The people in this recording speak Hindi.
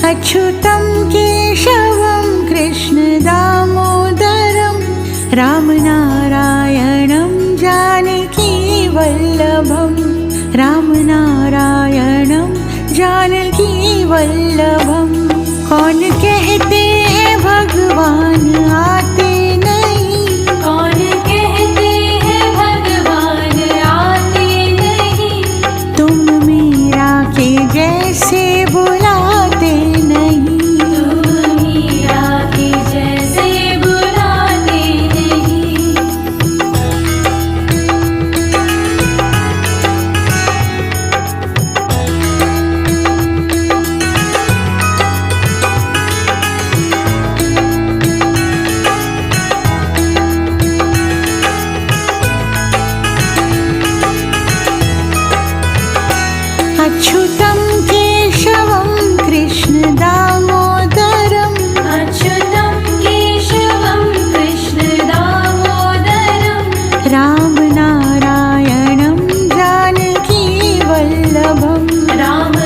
अच्युतं केशवं कृष्णदामोदरं रामनारायणं जानकीवल्लभं रामनारायणं जानकीवल्लभं। कौन कहते हैं भगवान आते नहीं, कौन कहते हैं भगवान आते नहीं, तुम मीरा के जैसे बुलाते नहीं, तुम मीरा के जैसे बुलाते नहीं। अच्युतं केशवं कृष्णदामोदरं अच्युतं केशवं कृष्णदामोदरं रामनारायणं जानकीवल्लभं रामनारायणं